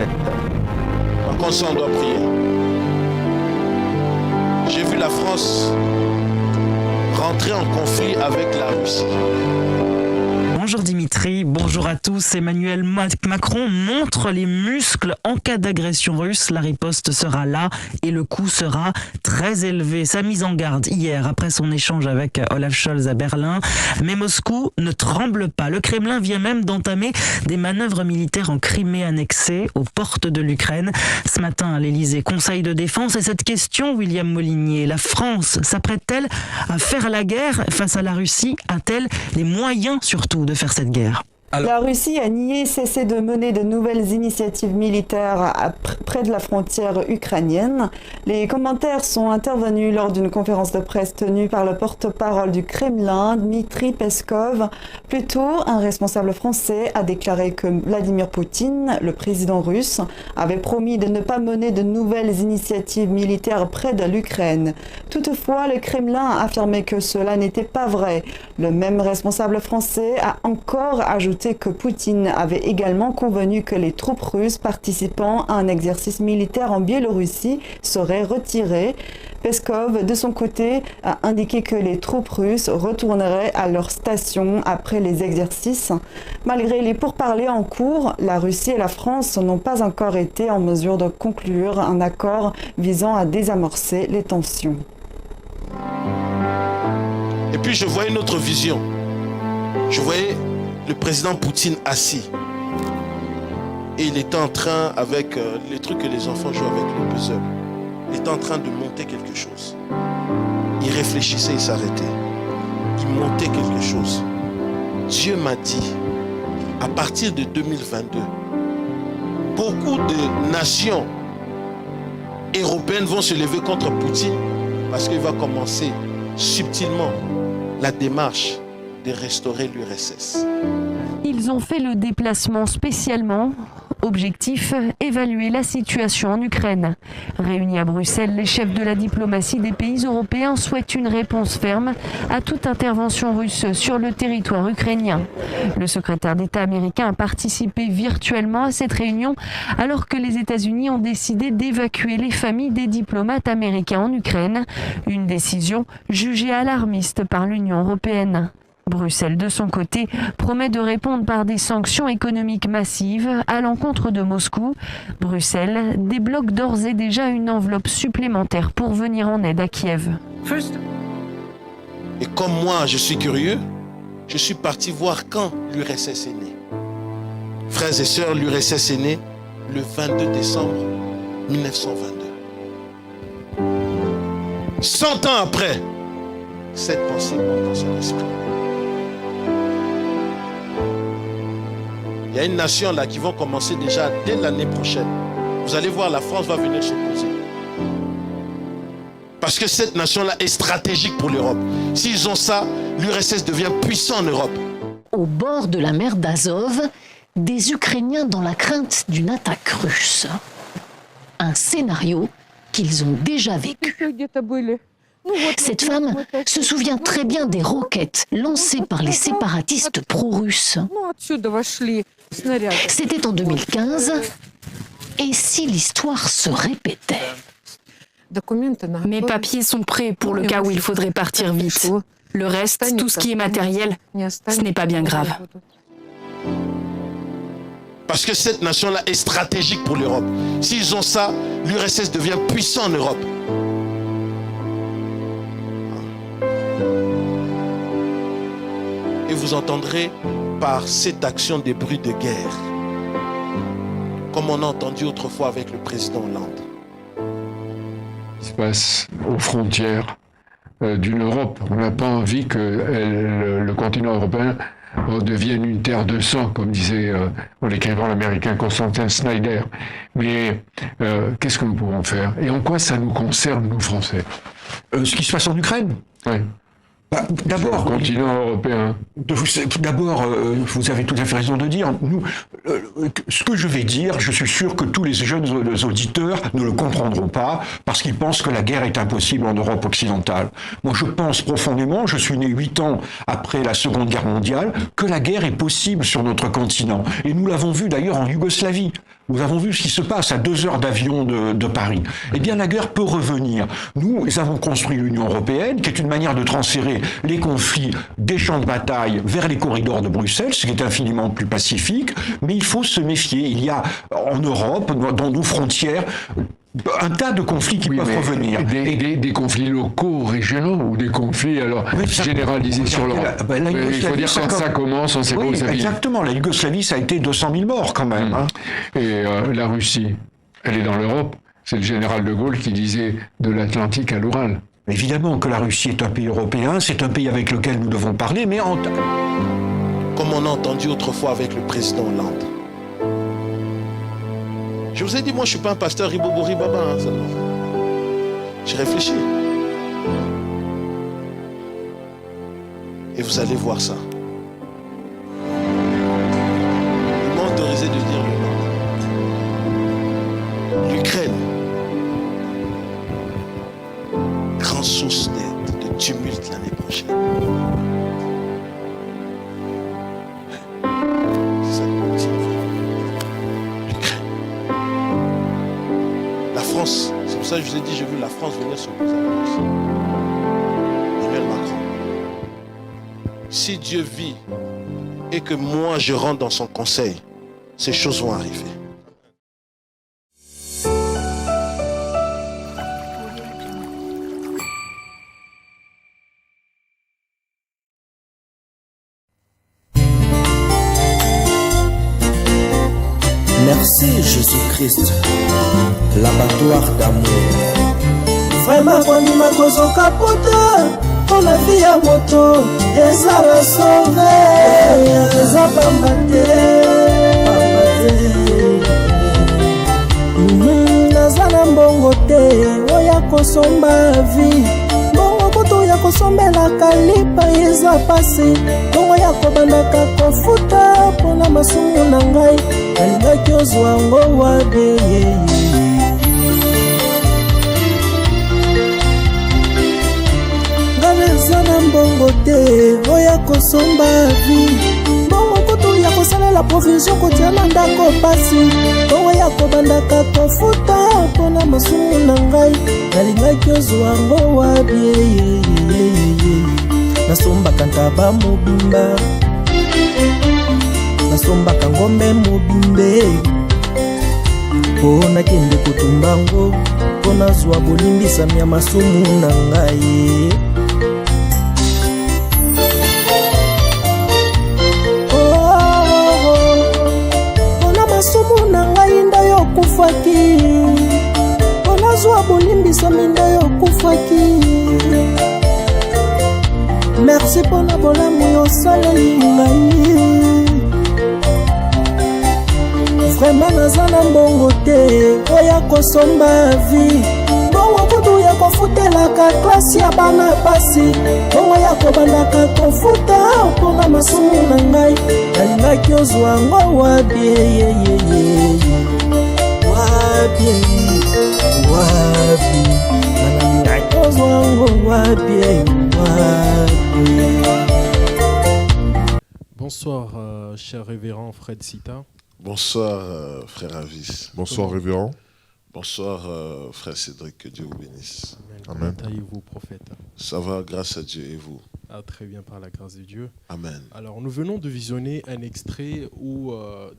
2017. Par contre, ça, on doit prier. J'ai vu la France rentrer en conflit avec la Russie. Bonjour Dimitri, bonjour à tous. Emmanuel Macron montre les muscles en cas d'agression russe. La riposte sera là et le coût sera très élevé. Sa mise en garde hier après son échange avec Olaf Scholz à Berlin. Mais Moscou ne tremble pas. Le Kremlin vient même d'entamer des manœuvres militaires en Crimée annexée aux portes de l'Ukraine. Ce matin à l'Elysée, Conseil de défense. Et cette question, William Molinier, la France s'apprête-t-elle à faire la guerre face à la Russie? A-t-elle les moyens surtout de faire cette guerre? La Russie a nié cesser de mener de nouvelles initiatives militaires près de la frontière ukrainienne. Les commentaires sont intervenus lors d'une conférence de presse tenue par le porte-parole du Kremlin, Dmitri Peskov. Plus tôt, un responsable français a déclaré que Vladimir Poutine, le président russe, avait promis de ne pas mener de nouvelles initiatives militaires près de l'Ukraine. Toutefois, le Kremlin a affirmé que cela n'était pas vrai. Le même responsable français a encore ajouté que Poutine avait également convenu que les troupes russes participant à un exercice militaire en Biélorussie seraient retirées. Peskov, de son côté, a indiqué que les troupes russes retourneraient à leur station après les exercices. Malgré les pourparlers en cours, la Russie et la France n'ont pas encore été en mesure de conclure un accord visant à désamorcer les tensions. Et puis je voyais une autre vision. Je voyais le président Poutine assis. Et il était en train, avec les trucs que les enfants jouent avec le puzzle, il était en train de monter quelque chose. Il réfléchissait, il s'arrêtait. Il montait quelque chose. Dieu m'a dit, à partir de 2022, beaucoup de nations européennes vont se lever contre Poutine parce qu'il va commencer subtilement la démarche de restaurer l'URSS. Ils ont fait le déplacement spécialement. Objectif, évaluer la situation en Ukraine. Réunis à Bruxelles, les chefs de la diplomatie des pays européens souhaitent une réponse ferme à toute intervention russe sur le territoire ukrainien. Le secrétaire d'État américain a participé virtuellement à cette réunion alors que les États-Unis ont décidé d'évacuer les familles des diplomates américains en Ukraine. Une décision jugée alarmiste par l'Union européenne. Bruxelles, de son côté, promet de répondre par des sanctions économiques massives à l'encontre de Moscou. Bruxelles débloque d'ores et déjà une enveloppe supplémentaire pour venir en aide à Kiev. Et comme moi, je suis curieux, je suis parti voir quand l'URSS est née. Frères et sœurs, l'URSS est née le 22 décembre 1922. 100 ans après, cette pensée monte dans son esprit. Il y a une nation là qui va commencer déjà dès l'année prochaine. Vous allez voir, la France va venir s'opposer. Parce que cette nation-là est stratégique pour l'Europe. S'ils ont ça, l'URSS devient puissant en Europe. Au bord de la mer d'Azov, des Ukrainiens dans la crainte d'une attaque russe. Un scénario qu'ils ont déjà vécu. Cette femme se souvient très bien des roquettes lancées par les séparatistes pro-russes. C'était en 2015. Et si l'histoire se répétait? Mes papiers sont prêts pour le cas où il faudrait partir vite. Le reste, tout ce qui est matériel, ce n'est pas bien grave. Parce que cette nation-là est stratégique pour l'Europe. S'ils ont ça, l'URSS devient puissant en Europe. Et vous entendrez par cette action des bruits de guerre, comme on a entendu autrefois avec le président Hollande. Ce qui se passe aux frontières d'une Europe. On n'a pas envie que le continent européen devienne une terre de sang, comme disait l'écrivain américain Constantin Snyder. Mais qu'est-ce que nous pouvons faire? Et en quoi ça nous concerne, nous, Français? Ce qui se passe en Ukraine? Oui. D'abord, le continent européen. D'abord, vous avez tout à fait raison de dire. Nous, ce que je vais dire, je suis sûr que tous les jeunes auditeurs ne le comprendront pas parce qu'ils pensent que la guerre est impossible en Europe occidentale. Moi, je pense profondément, je suis né 8 ans après la Seconde Guerre mondiale, que la guerre est possible sur notre continent. Et nous l'avons vu d'ailleurs en Yougoslavie. Nous avons vu ce qui se passe à 2 heures d'avion de Paris. Eh bien, la guerre peut revenir. Nous avons construit l'Union européenne, qui est une manière de transférer les conflits des champs de bataille vers les corridors de Bruxelles, ce qui est infiniment plus pacifique. Mais il faut se méfier. Il y a en Europe, dans nos frontières, un tas de conflits qui peuvent revenir. Des conflits locaux, régionaux, ou des conflits généralisés sur l'Europe. Il faut dire quand ça commence, on sait pas où ça finit. Exactement, la Yougoslavie, ça a été 200 000 morts quand même. Hein. Et la Russie, elle est dans l'Europe. C'est le général de Gaulle qui disait de l'Atlantique à l'Oural. Évidemment que la Russie est un pays européen, c'est un pays avec lequel nous devons parler, mais comme on a entendu autrefois avec le président Hollande. Je vous ai dit, moi, je ne suis pas un pasteur ribobouri baba, hein, seulement. J'ai réfléchi. Et vous allez voir ça. Il m'a autorisé de dire le nom. L'Ukraine, grande source de tumulte l'année prochaine. C'est pour ça que je vous ai dit, j'ai vu la France venir sur le Emmanuel Macron. Si Dieu vit et que moi je rentre dans son conseil, ces choses vont arriver. Merci Jésus-Christ, l'abattoir d'amour. Vraiment kondima kozoka pota pour la vie à moto. Eza la sauve, eza pambate. Naza na mbongo te, oya kosomba vie. Mbongo koto ya kosombelaka lipa eza pasi. Mbongo ya kobandaka kofuta mpona masumu na ngai. Alingaki ozwa ngo wabe Ngana na mbongo te oya kosomba vi. Mbongo kutu ya kosalela provision kotia na ndako pasi. Mbongo ya kobandaka kofuta mpona masumu na ngai. Alingaki ozwa ngo wabe nasombaka ntaba mobimba, nasombaka ngombe mobimbe mpo nakende kotumba ngo mpo nazwa bolimbisami ya masumu na ngai. Mpona masumu na ngai nda yokufaki, mpo nazwa bolimbisami nda yokufaki. Merci mpona bolamu yosaleli ngai. Vraiment naza na mbongo te oya kosomba vi. Mbongo kutu ya kofutelaka klasi ya bana pasi. Mbongo ya kobandaka kofuta mpona masumu na ngai. Alingaki ozwa ngo wabie wabi alingaki ozwa ngo wabie. Bonsoir, cher révérend Fred Sita. Bonsoir, frère Avis. Bonsoir, révérend. Bonsoir, frère Cédric, que Dieu vous bénisse. Amen. Comment allez-vous, prophète? Ça va, grâce à Dieu, et vous? Très bien, par la grâce de Dieu. Amen. Alors, nous venons de visionner un extrait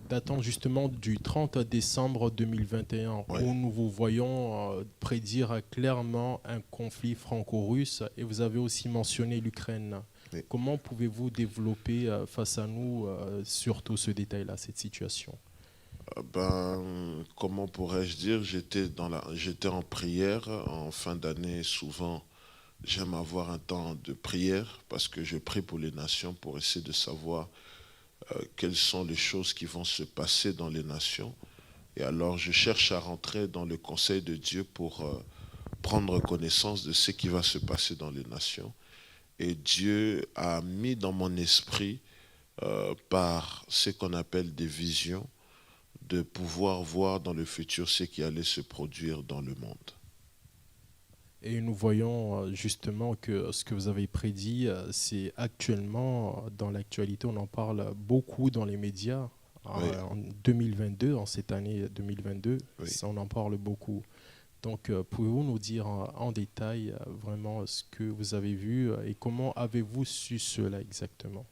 datant justement du 30 décembre 2021, oui, où nous vous voyons prédire clairement un conflit franco-russe, et vous avez aussi mentionné l'Ukraine. Oui. Comment pouvez-vous développer face à nous surtout ce détail-là, cette situation? Comment pourrais-je dire, j'étais en prière en fin d'année. Souvent, j'aime avoir un temps de prière parce que je prie pour les nations pour essayer de savoir quelles sont les choses qui vont se passer dans les nations. Et alors, je cherche à rentrer dans le conseil de Dieu pour prendre connaissance de ce qui va se passer dans les nations. Et Dieu a mis dans mon esprit, par ce qu'on appelle des visions, de pouvoir voir dans le futur ce qui allait se produire dans le monde. Et nous voyons justement que ce que vous avez prédit, c'est actuellement, dans l'actualité, on en parle beaucoup dans les médias, en 2022, en cette année 2022, Oui. ça, on en parle beaucoup. Donc, pouvez-vous nous dire en détail vraiment ce que vous avez vu et comment avez-vous su cela exactement?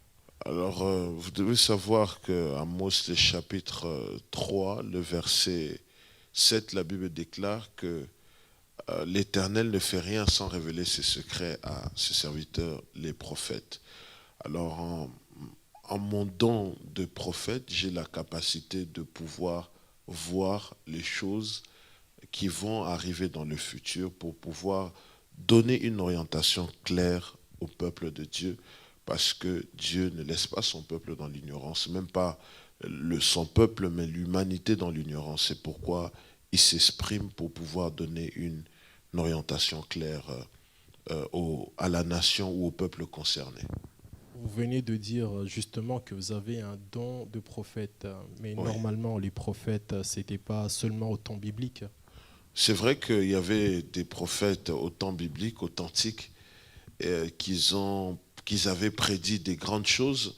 Alors, vous devez savoir que Amos, le chapitre 3, le verset 7, la Bible déclare que l'Éternel ne fait rien sans révéler ses secrets à ses serviteurs, les prophètes. Alors, en mon don de prophète, j'ai la capacité de pouvoir voir les choses qui vont arriver dans le futur pour pouvoir donner une orientation claire au peuple de Dieu, parce que Dieu ne laisse pas son peuple dans l'ignorance, même pas son peuple, mais l'humanité dans l'ignorance. C'est pourquoi il s'exprime pour pouvoir donner une orientation claire à la nation ou au peuple concerné. Vous venez de dire justement que vous avez un don de prophète, mais Oui. normalement, les prophètes, ce n'était pas seulement au temps biblique. C'est vrai qu'il y avait des prophètes au temps biblique, authentiques, qu'ils avaient prédit des grandes choses.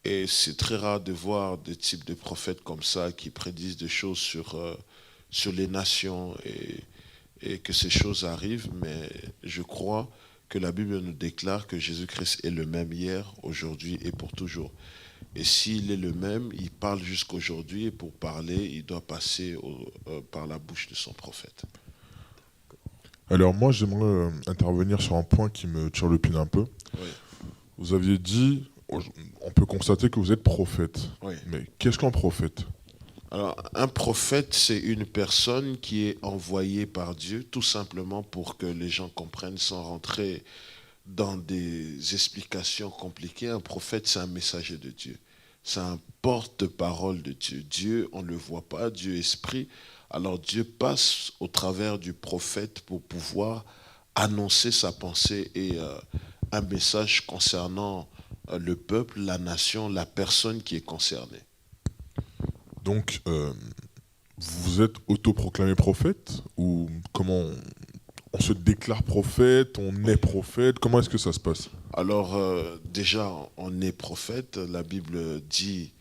Et c'est très rare de voir des types de prophètes comme ça qui prédisent des choses sur les nations et que ces choses arrivent. Mais je crois que la Bible nous déclare que Jésus-Christ est le même hier, aujourd'hui et pour toujours. Et s'il est le même, il parle jusqu'aujourd'hui, et pour parler, il doit passer par la bouche de son prophète. Alors moi, j'aimerais intervenir sur un point qui me tire le pin un peu. Oui. Vous aviez dit, on peut constater que vous êtes prophète. Oui. Mais qu'est-ce qu'un prophète? Alors, un prophète, c'est une personne qui est envoyée par Dieu, tout simplement pour que les gens comprennent sans rentrer dans des explications compliquées. Un prophète, c'est un messager de Dieu. C'est un porte-parole de Dieu. Dieu, on ne le voit pas, Dieu est esprit. Alors Dieu passe au travers du prophète pour pouvoir annoncer sa pensée et un message concernant le peuple, la nation, la personne qui est concernée. Donc, vous êtes autoproclamé prophète? Ou comment on se déclare prophète, on est prophète? Comment est-ce que ça se passe? Alors, déjà, on est prophète. La Bible dit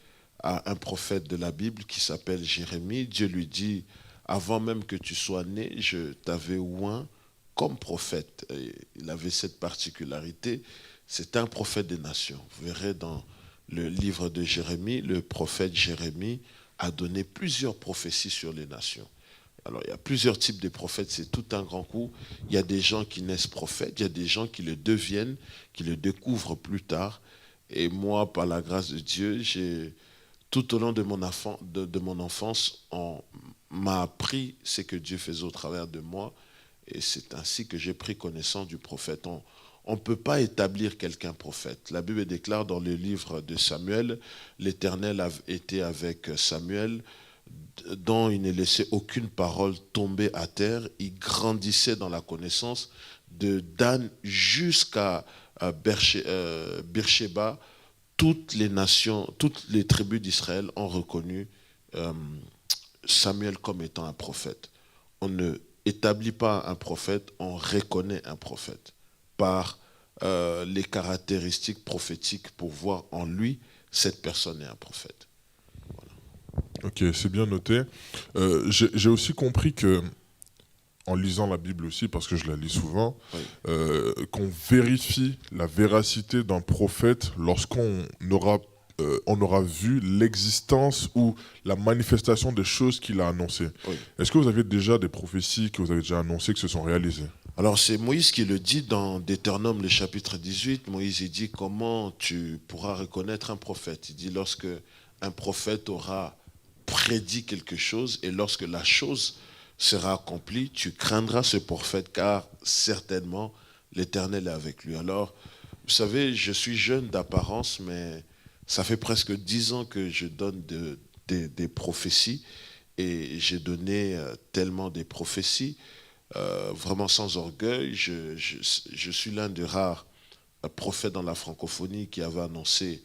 à un prophète de la Bible qui s'appelle Jérémie, Dieu lui dit, avant même que tu sois né, je t'avais oint comme prophète. Et il avait cette particularité, c'est un prophète des nations. Vous verrez dans le livre de Jérémie, le prophète Jérémie a donné plusieurs prophéties sur les nations. Alors, il y a plusieurs types de prophètes, c'est tout un grand coup. Il y a des gens qui naissent prophètes, il y a des gens qui le deviennent, qui le découvrent plus tard. Et moi, par la grâce de Dieu, tout au long de mon enfance, on m'a appris ce que Dieu faisait au travers de moi. Et c'est ainsi que j'ai pris connaissance du prophète. On ne peut pas établir quelqu'un prophète. La Bible déclare dans le livre de Samuel, l'Éternel a été avec Samuel, dont il ne laissait aucune parole tomber à terre. Il grandissait dans la connaissance de Dan jusqu'à Beersheba. Toutes les nations, toutes les tribus d'Israël ont reconnu Samuel comme étant un prophète. On ne établit pas un prophète, on reconnaît un prophète par les caractéristiques prophétiques pour voir en lui, cette personne est un prophète. Ok, c'est bien noté. J'ai aussi compris que, en lisant la Bible aussi, parce que je la lis souvent, Oui. qu'on vérifie la véracité d'un prophète lorsqu'on aura vu l'existence ou la manifestation des choses qu'il a annoncées. Oui. Est-ce que vous avez déjà des prophéties que vous avez déjà annoncées qui se sont réalisées? Alors c'est Moïse qui le dit dans Deutéronome, le chapitre 18. Moïse il dit comment tu pourras reconnaître un prophète. Il dit lorsque un prophète aura prédit quelque chose et lorsque la chose sera accomplie, tu craindras ce prophète car certainement l'Éternel est avec lui. Alors, vous savez, je suis jeune d'apparence, mais ça fait presque 10 ans que je donne des prophéties et j'ai donné tellement des prophéties. Vraiment sans orgueil, je suis l'un des rares prophètes dans la francophonie qui avait annoncé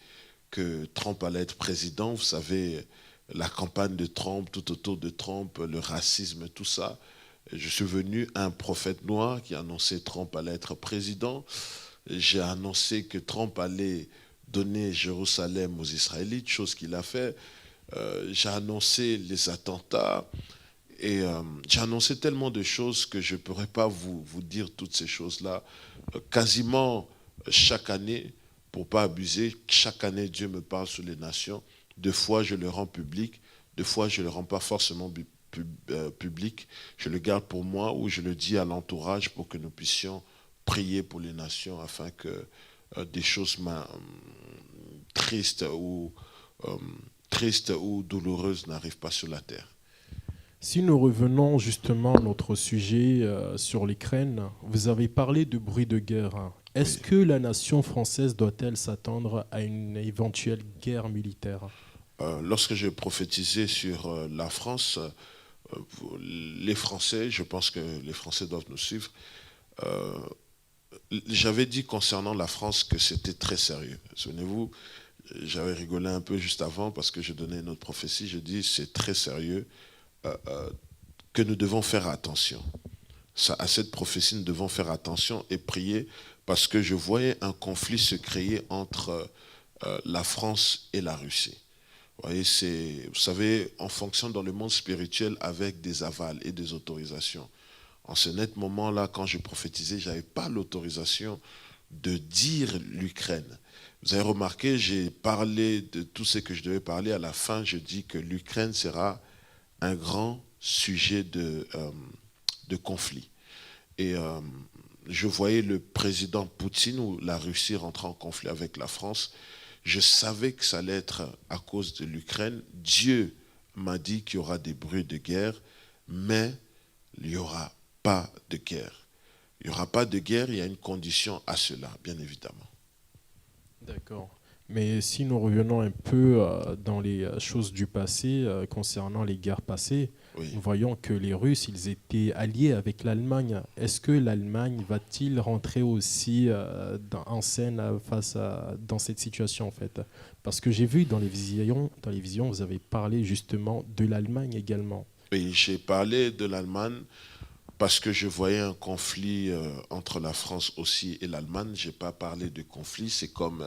que Trump allait être président. Vous savez, la campagne de Trump, tout autour de Trump, le racisme, tout ça. Je suis venu un prophète noir qui a annoncé que Trump allait être président. J'ai annoncé que Trump allait donner Jérusalem aux Israélites, chose qu'il a fait. j'ai annoncé les attentats, et j'ai annoncé tellement de choses que je ne pourrais pas vous dire toutes ces choses-là. Quasiment chaque année, pour ne pas abuser, chaque année Dieu me parle sur les nations. 2 fois je le rends public, 2 fois je ne le rends pas forcément public. Je le garde pour moi ou je le dis à l'entourage pour que nous puissions prier pour les nations afin que des choses tristes ou douloureuses n'arrivent pas sur la terre. Si nous revenons justement à notre sujet sur l'Ukraine, vous avez parlé de bruit de guerre. Est-ce que la nation française doit-elle s'attendre à une éventuelle guerre militaire? Lorsque j'ai prophétisé sur la France, les Français, je pense que les Français doivent nous suivre, j'avais dit concernant la France que c'était très sérieux. Souvenez-vous, j'avais rigolé un peu juste avant parce que je donnais une autre prophétie. Je dis c'est très sérieux, que nous devons faire attention. À cette prophétie, nous devons faire attention et prier parce que je voyais un conflit se créer entre la France et la Russie. Vous savez, on fonctionne dans le monde spirituel avec des avals et des autorisations. En ce net moment-là, quand je prophétisais, je n'avais pas l'autorisation de dire l'Ukraine. Vous avez remarqué, j'ai parlé de tout ce que je devais parler. À la fin, je dis que l'Ukraine sera un grand sujet de conflit. Et je voyais le président Poutine ou la Russie rentrer en conflit avec la France. Je savais que ça allait être à cause de l'Ukraine. Dieu m'a dit qu'il y aura des bruits de guerre, mais il n'y aura pas de guerre. Il n'y aura pas de guerre, il y a une condition à cela, bien évidemment. D'accord. Mais si nous revenons un peu dans les choses du passé, concernant les guerres passées, nous voyons que les Russes, ils étaient alliés avec l'Allemagne. Est-ce que l'Allemagne va-t-il rentrer aussi en scène dans cette situation en fait? Parce que j'ai vu dans les visions, vous avez parlé justement de l'Allemagne également. Oui, j'ai parlé de l'Allemagne parce que je voyais un conflit entre la France aussi et l'Allemagne. Je n'ai pas parlé de conflit, c'est comme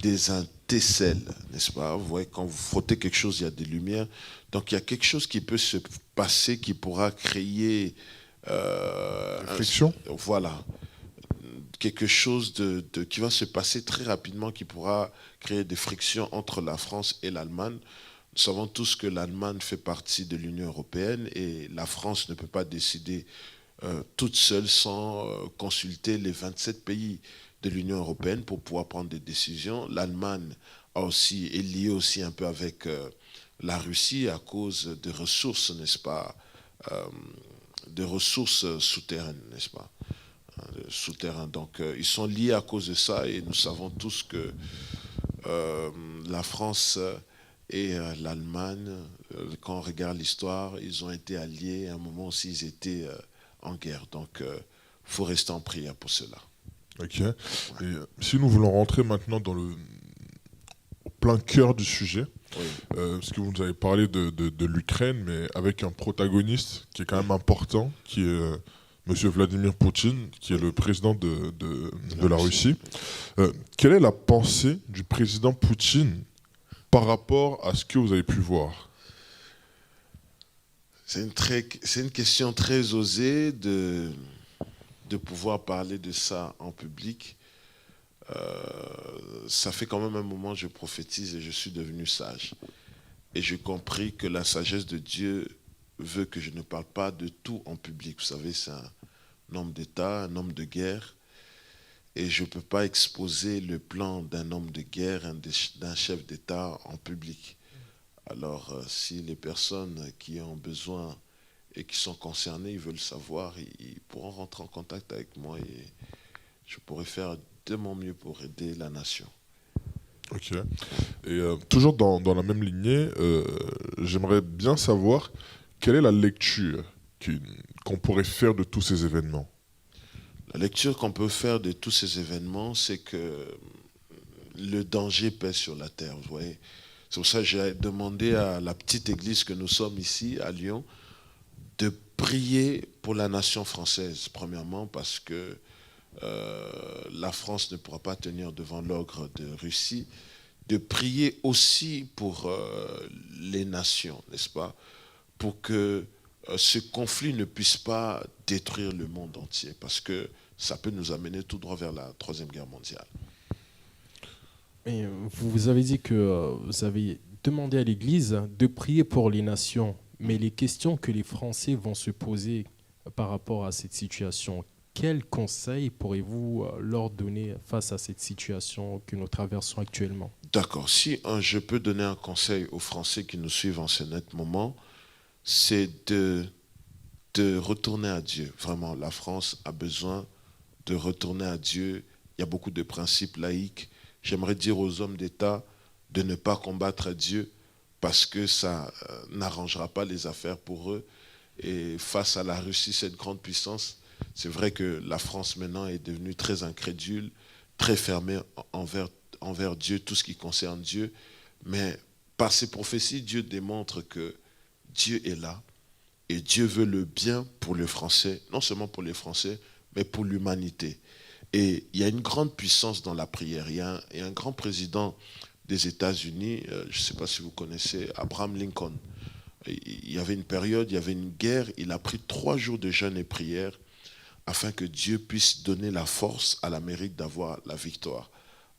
des intessels, n'est-ce pas? Vous voyez, quand vous frottez quelque chose, il y a des lumières. Donc il y a quelque chose qui peut se passer qui pourra créer... friction. Voilà. Quelque chose qui va se passer très rapidement qui pourra créer des frictions entre la France et l'Allemagne. Nous savons tous que l'Allemagne fait partie de l'Union européenne et la France ne peut pas décider toute seule sans consulter les 27 pays de l'Union européenne pour pouvoir prendre des décisions. L'Allemagne est liée aussi un peu avec la Russie à cause de ressources, n'est-ce pas, de ressources souterraines, n'est-ce pas, souterrains. Donc ils sont liés à cause de ça et nous savons tous que la France et l'Allemagne, quand on regarde l'histoire, ils ont été alliés. À un moment aussi, ils étaient en guerre. Donc, il faut rester en prière pour cela. Ok. Et si nous voulons rentrer maintenant au plein cœur du sujet, parce que vous nous avez parlé de l'Ukraine, mais avec un protagoniste qui est quand même important, qui est Monsieur Vladimir Poutine, qui est le président de la Russie. Quelle est la pensée du président Poutine par rapport à ce que vous avez pu voir? C'est une question très osée de pouvoir parler de ça en public. Ça fait quand même un moment que je prophétise et je suis devenu sage. Et j'ai compris que la sagesse de Dieu veut que je ne parle pas de tout en public. Vous savez, c'est un homme d'État, un homme de guerre. Et je ne peux pas exposer le plan d'un homme de guerre, d'un chef d'État en public. Alors, si les personnes qui ont besoin et qui sont concernées, ils veulent savoir, ils pourront rentrer en contact avec moi et je pourrai faire de mon mieux pour aider la nation. Ok. Et toujours dans la même lignée, j'aimerais bien savoir quelle est la lecture qu'on pourrait faire de tous ces événements. La lecture qu'on peut faire de tous ces événements, c'est que le danger pèse sur la terre, vous voyez. C'est pour ça que j'ai demandé à la petite église que nous sommes ici, à Lyon, de prier pour la nation française, premièrement, parce que la France ne pourra pas tenir devant l'ogre de Russie. de prier aussi pour les nations, n'est-ce pas? Pour que ce conflit ne puisse pas détruire le monde entier, parce que ça peut nous amener tout droit vers la Troisième Guerre mondiale. Et vous avez dit que vous avez demandé à l'Église de prier pour les nations, mais les questions que les Français vont se poser par rapport à cette situation, quels conseils pourrez-vous leur donner face à cette situation que nous traversons actuellement? D'accord. Si je peux donner un conseil aux Français qui nous suivent en ce net moment, c'est de retourner à Dieu. Vraiment, la France a besoin de retourner à Dieu. Il y a beaucoup de principes laïques. J'aimerais dire aux hommes d'État de ne pas combattre Dieu parce que ça n'arrangera pas les affaires pour eux. Et face à la Russie, cette grande puissance, c'est vrai que la France maintenant est devenue très incrédule, très fermée envers Dieu, tout ce qui concerne Dieu. Mais par ces prophéties, Dieu démontre que Dieu est là et Dieu veut le bien pour les Français, non seulement pour les Français, mais pour l'humanité. Et il y a une grande puissance dans la prière. Il y a un grand président des États-Unis, je ne sais pas si vous connaissez, Abraham Lincoln. Il y avait une période, il y avait une guerre, il a pris 3 jours de jeûne et prière afin que Dieu puisse donner la force à l'Amérique d'avoir la victoire.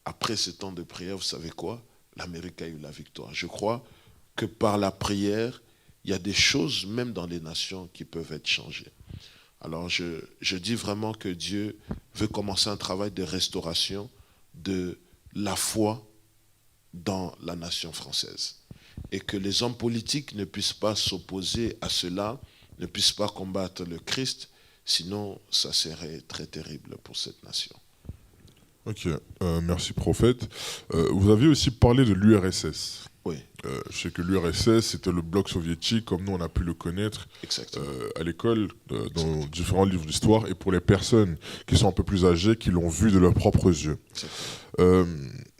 Après ce temps de prière, vous savez quoi? L'Amérique a eu la victoire. Je crois que par la prière, il y a des choses, même dans les nations, qui peuvent être changées. Alors je dis vraiment que Dieu veut commencer un travail de restauration de la foi dans la nation française. Et que les hommes politiques ne puissent pas s'opposer à cela, ne puissent pas combattre le Christ, sinon ça serait très terrible pour cette nation. Ok, merci prophète. Vous avez aussi parlé de l'URSS. Oui. Je sais que l'URSS, c'était le bloc soviétique, comme nous on a pu le connaître à l'école, dans différents livres d'histoire, et pour les personnes qui sont un peu plus âgées, qui l'ont vu de leurs propres yeux.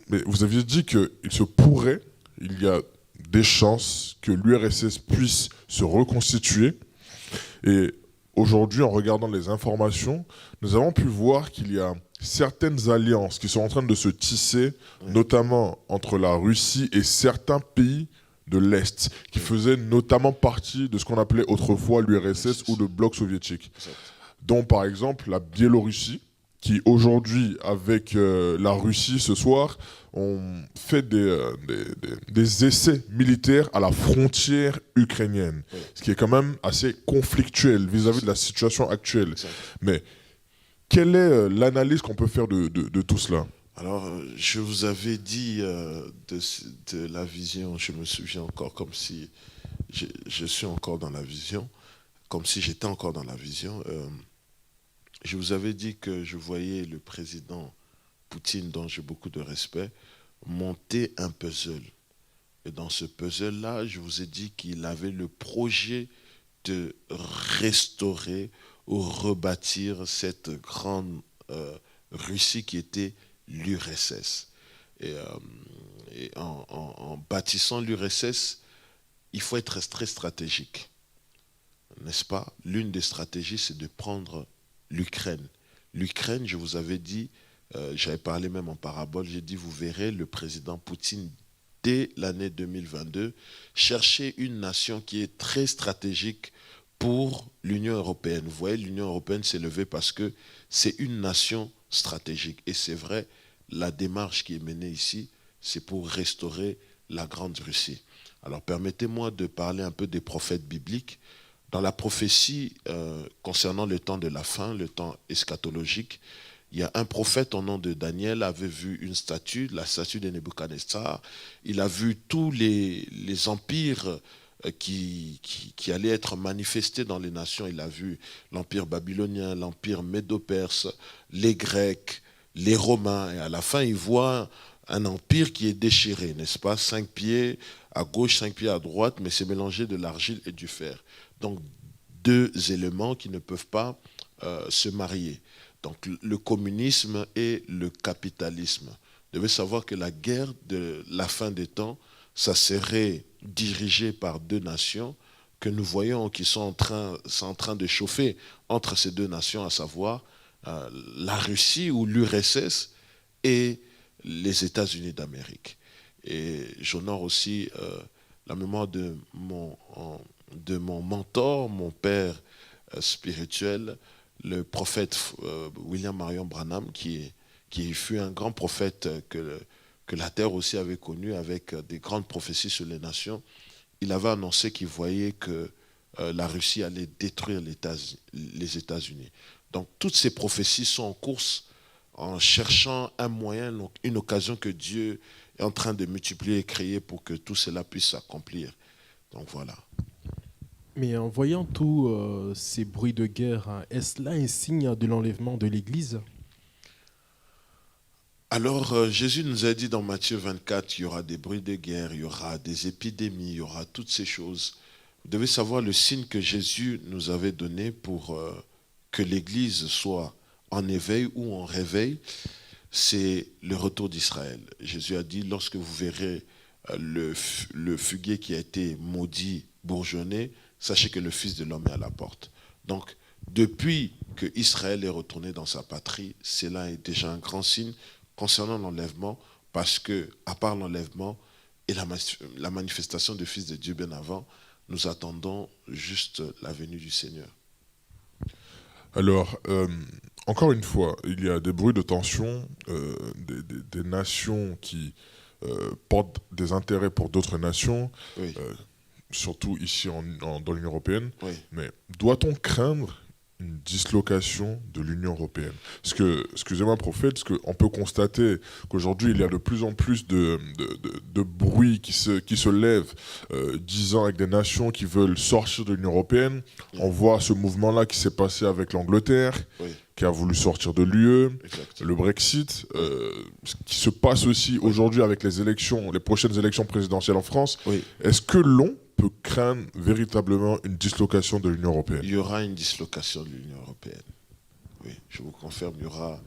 Mais vous aviez dit qu'il se pourrait, il y a des chances que l'URSS puisse se reconstituer. Et aujourd'hui, en regardant les informations, nous avons pu voir qu'il y a certaines alliances qui sont en train de se tisser, notamment entre la Russie et certains pays de l'Est, qui faisaient notamment partie de ce qu'on appelait autrefois l'URSS ou le bloc soviétique. Dont par exemple la Biélorussie, qui aujourd'hui, avec la Russie ce soir, ont fait des essais militaires à la frontière ukrainienne, ce qui est quand même assez conflictuel vis-à-vis de la situation actuelle. Mais quelle est l'analyse qu'on peut faire de tout cela? Alors, je vous avais dit de la vision, je me souviens encore comme si je suis encore dans la vision, comme si j'étais encore dans la vision. Je vous avais dit que je voyais le président Poutine, dont j'ai beaucoup de respect, monter un puzzle. Et dans ce puzzle-là, je vous ai dit qu'il avait le projet de restaurer ou rebâtir cette grande Russie qui était l'URSS. Et en bâtissant l'URSS, il faut être très stratégique. N'est-ce pas? L'une des stratégies, c'est de prendre l'Ukraine. L'Ukraine, je vous avais dit, j'avais parlé même en parabole, j'ai dit, vous verrez le président Poutine, dès l'année 2022, chercher une nation qui est très stratégique pour l'Union européenne. Vous voyez, l'Union européenne s'est levée parce que c'est une nation stratégique. Et c'est vrai, la démarche qui est menée ici, c'est pour restaurer la Grande Russie. Alors permettez-moi de parler un peu des prophètes bibliques. Dans la prophétie concernant le temps de la fin, le temps eschatologique, il y a un prophète au nom de Daniel avait vu une statue, la statue de Nebuchadnezzar. Il a vu tous les empires qui allaient être manifestés dans les nations. Il a vu l'empire babylonien, l'empire médo-perse, les Grecs, les Romains. Et à la fin, il voit un empire qui est déchiré, n'est-ce pas? 5 pieds à gauche, 5 pieds à droite, mais c'est mélangé de l'argile et du fer. Donc, 2 éléments qui ne peuvent pas se marier. Donc, le communisme et le capitalisme. Vous devez savoir que la guerre de la fin des temps, ça serait dirigé par 2 nations que nous voyons qui sont en train de chauffer entre ces 2 nations, à savoir la Russie ou l'URSS et les États-Unis d'Amérique. Et j'honore aussi la mémoire de mon mentor, mon père spirituel, le prophète William Marion Branham, qui fut un grand prophète que la terre aussi avait connu, avec des grandes prophéties sur les nations. Il avait annoncé qu'il voyait que la Russie allait détruire les États-Unis. Donc toutes ces prophéties sont en course, en cherchant un moyen, une occasion que Dieu est en train de multiplier et créer pour que tout cela puisse s'accomplir. Donc voilà. Mais en voyant tous ces bruits de guerre, hein, est-ce là un signe de l'enlèvement de l'Église? Alors Jésus nous a dit dans Matthieu 24, il y aura des bruits de guerre, il y aura des épidémies, il y aura toutes ces choses. Vous devez savoir le signe que Jésus nous avait donné pour que l'Église soit en éveil ou en réveil, c'est le retour d'Israël. Jésus a dit, lorsque vous verrez le figuier qui a été maudit bourgeonner, sachez que le Fils de l'homme est à la porte. Donc, depuis que Israël est retourné dans sa patrie, cela est déjà un grand signe concernant l'enlèvement, parce que, à part l'enlèvement et la manifestation du Fils de Dieu bien avant, nous attendons juste la venue du Seigneur. Alors, encore une fois, il y a des bruits de tension, des nations qui portent des intérêts pour d'autres nations, Oui. Surtout ici dans l'Union européenne. Oui. Mais doit-on craindre une dislocation de l'Union européenne? Parce que, excusez-moi prophète, parce qu'on peut constater qu'aujourd'hui il y a de plus en plus de bruit qui se lève, disant avec des nations qui veulent sortir de l'Union européenne. On voit ce mouvement-là qui s'est passé avec l'Angleterre, Oui. qui a voulu sortir de l'UE, Exactement. le Brexit, ce qui se passe aussi aujourd'hui avec les prochaines élections présidentielles en France. Oui. Est-ce que l'on peut craindre véritablement une dislocation de l'Union européenne? Il y aura une dislocation de l'Union européenne. Oui, je vous confirme, il y aura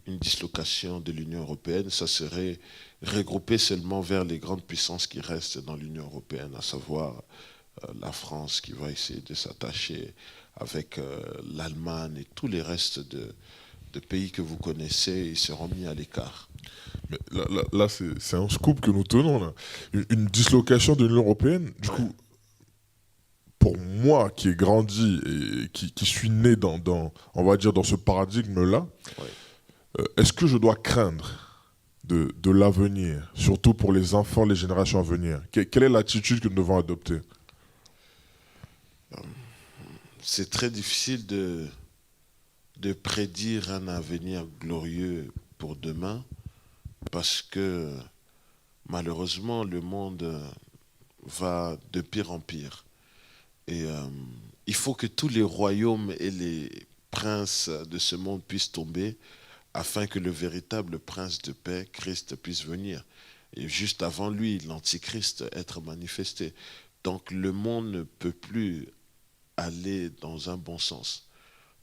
une dislocation de l'Union européenne. Ça serait regroupé seulement vers les grandes puissances qui restent dans l'Union européenne, à savoir la France qui va essayer de s'attacher avec l'Allemagne et tous les restes de pays que vous connaissez, ils seront mis à l'écart. Mais là c'est un scoop que nous tenons. Là. Une dislocation de l'Union européenne, du coup, pour moi qui ai grandi et qui suis né on va dire, dans ce paradigme-là, est-ce que je dois craindre de l'avenir, surtout pour les enfants, les générations à venir? Quelle est l'attitude que nous devons adopter? C'est très difficile de prédire un avenir glorieux pour demain, parce que malheureusement le monde va de pire en pire. Et il faut que tous les royaumes et les princes de ce monde puissent tomber afin que le véritable prince de paix, Christ, puisse venir. Et juste avant lui, l'antichrist être manifesté. Donc le monde ne peut plus aller dans un bon sens,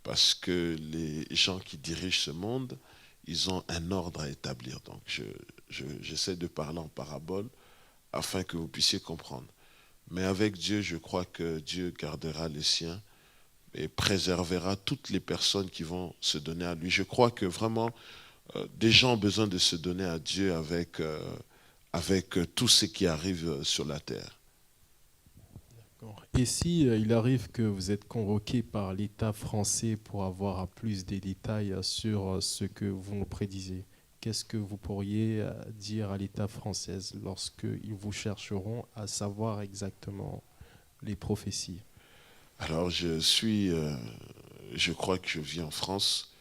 parce que les gens qui dirigent ce monde, ils ont un ordre à établir. Donc j'essaie de parler en parabole afin que vous puissiez comprendre. Mais avec Dieu, je crois que Dieu gardera les siens et préservera toutes les personnes qui vont se donner à lui. Je crois que vraiment, des gens ont besoin de se donner à Dieu avec tout ce qui arrive sur la terre. Et si il arrive que vous êtes convoqué par l'État français pour avoir plus de détails sur ce que vous nous prédisez, qu'est-ce que vous pourriez dire à l'État français lorsqu'ils vous chercheront à savoir exactement les prophéties? Alors je crois que je vis en France,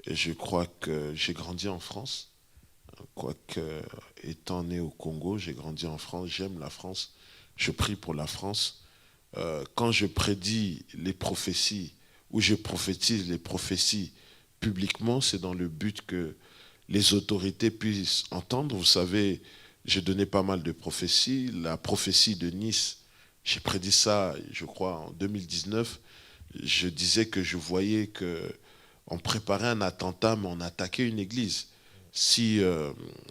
et je crois que j'ai grandi en France. Quoique étant né au Congo, j'ai grandi en France, j'aime la France, je prie pour la France. Quand je prédis les prophéties, ou je prophétise les prophéties publiquement, c'est dans le but que les autorités puissent entendre. Vous savez, j'ai donné pas mal de prophéties. La prophétie de Nice, j'ai prédit ça, je crois, en 2019. Je disais que je voyais qu'on préparait un attentat, mais on attaquait une église. Si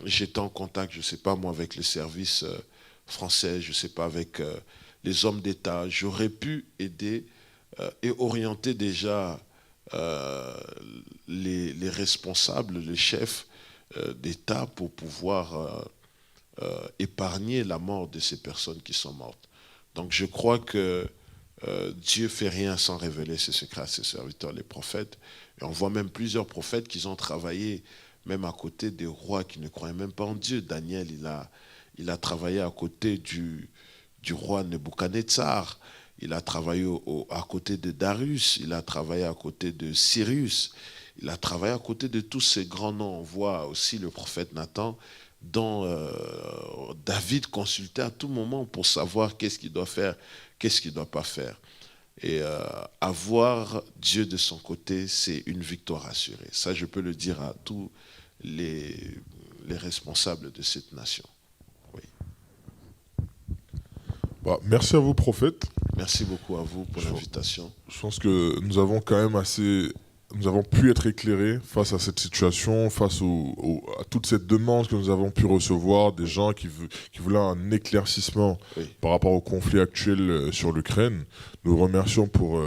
j'étais en contact, je ne sais pas moi, avec les services français, je ne sais pas, avec les hommes d'État, j'aurais pu aider et orienter déjà les responsables, les chefs d'État pour pouvoir épargner la mort de ces personnes qui sont mortes. Donc je crois que Dieu fait rien sans révéler ses secrets à ses serviteurs, les prophètes. Et on voit même plusieurs prophètes qui ont travaillé même à côté des rois qui ne croyaient même pas en Dieu. Daniel, il a travaillé à côté du roi Nebuchadnezzar. Il a travaillé à côté de Darius. Il a travaillé à côté de Cyrus. Il a travaillé à côté de tous ces grands noms. On voit aussi le prophète Nathan, dont David consultait à tout moment pour savoir qu'est-ce qu'il doit faire, qu'est-ce qu'il ne doit pas faire. Et avoir Dieu de son côté, c'est une victoire assurée. Ça, je peux le dire à tous les responsables de cette nation. Oui. Merci à vous, prophète. Merci beaucoup à vous pour l'invitation. Je pense que nous avons quand même nous avons pu être éclairés face à cette situation, face à toute cette demande que nous avons pu recevoir des gens qui voulaient un éclaircissement par rapport au conflit actuel sur l'Ukraine. Nous remercions pour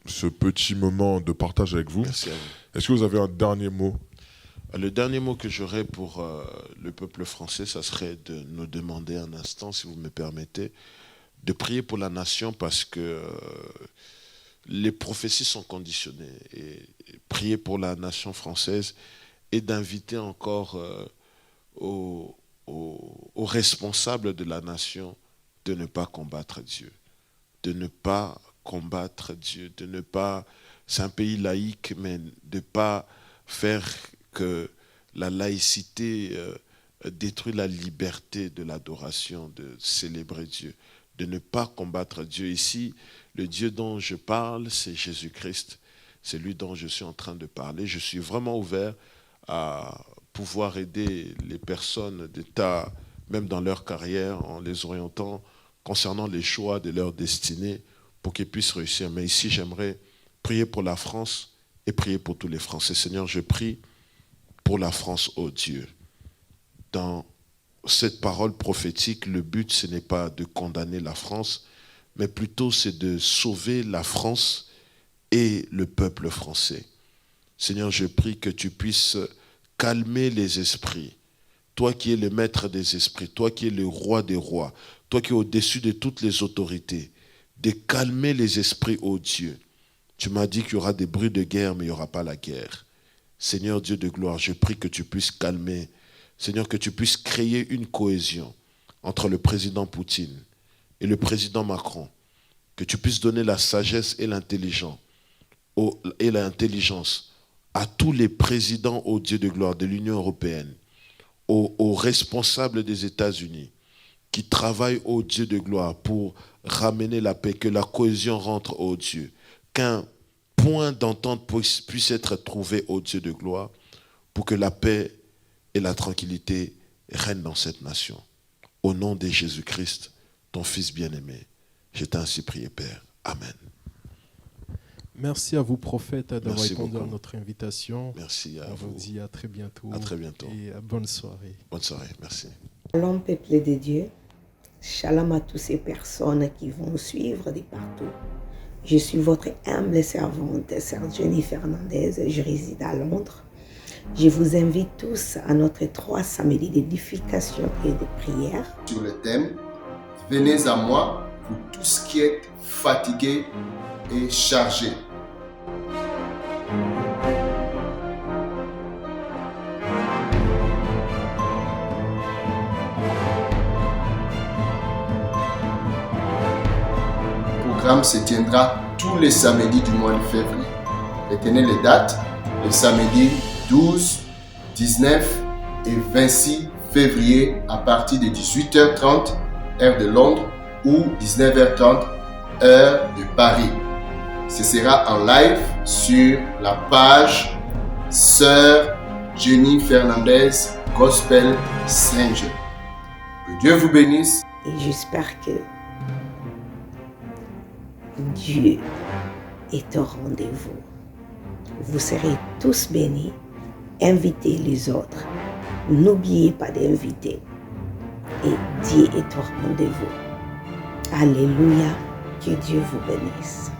ce petit moment de partage avec vous. Merci à vous. Est-ce que vous avez un dernier mot? Le dernier mot que j'aurais pour le peuple français, ça serait de nous demander un instant, si vous me permettez, de prier pour la nation parce que les prophéties sont conditionnées. Et prier pour la nation française et d'inviter encore aux responsables de la nation de ne pas combattre Dieu. De ne pas combattre Dieu. De ne pas... C'est un pays laïque, mais de ne pas faire que la laïcité détruit la liberté de l'adoration, de célébrer Dieu. De ne pas combattre Dieu. Ici, le Dieu dont je parle, c'est Jésus-Christ. C'est lui dont je suis en train de parler. Je suis vraiment ouvert à pouvoir aider les personnes d'État, même dans leur carrière, en les orientant concernant les choix de leur destinée pour qu'ils puissent réussir. Mais ici, j'aimerais prier pour la France et prier pour tous les Français. Seigneur, je prie pour la France, ô Dieu. Dans cette parole prophétique, le but, ce n'est pas de condamner la France, mais plutôt c'est de sauver la France et le peuple français. Seigneur, je prie que tu puisses calmer les esprits. Toi qui es le maître des esprits, toi qui es le roi des rois, toi qui es au-dessus de toutes les autorités, de calmer les esprits, ô Dieu. Tu m'as dit qu'il y aura des bruits de guerre, mais il n'y aura pas la guerre. Seigneur Dieu de gloire, je prie que tu puisses calmer, Seigneur, que tu puisses créer une cohésion entre le président Poutine et le président Macron, que tu puisses donner la sagesse et l'intelligence à tous les présidents, ô Dieu de gloire, de l'Union européenne, aux responsables des États-Unis, qui travaillent, ô Dieu de gloire, pour ramener la paix, que la cohésion rentre, ô Dieu, qu'un point d'entente puisse être trouvé, ô Dieu de gloire, pour que la paix et la tranquillité règnent dans cette nation. Au nom de Jésus-Christ, ton Fils bien-aimé, je t'ai ainsi prié, Père. Amen. Merci à vous, prophète, d'avoir Merci répondu beaucoup. à notre invitation. Merci à vous. On vous dit à très bientôt. À très bientôt. Et bonne soirée. Bonne soirée, merci. Shalom, peuple de Dieu. Shalom à toutes ces personnes qui vont nous suivre de partout. Je suis votre humble servante, Sœur Jenny Fernandez. Je réside à Londres. Je vous invite tous à notre 3 samedis d'édification et de prière. Sur le thème, venez à moi, vous tous qui êtes fatigués et chargés. Le programme se tiendra tous les samedis du mois de février. Retenez les dates, les samedis 12, 19 et 26 février à partir de 18h30, heure de Londres, ou 19h30, heure de Paris. Ce sera en live sur la page Sœur Jenny Fernandez Gospel Singer. Que Dieu vous bénisse. Et j'espère que Dieu est au rendez-vous. Vous serez tous bénis. Invitez les autres. N'oubliez pas d'inviter. Et Dieu est au rendez-vous. Alléluia. Que Dieu vous bénisse.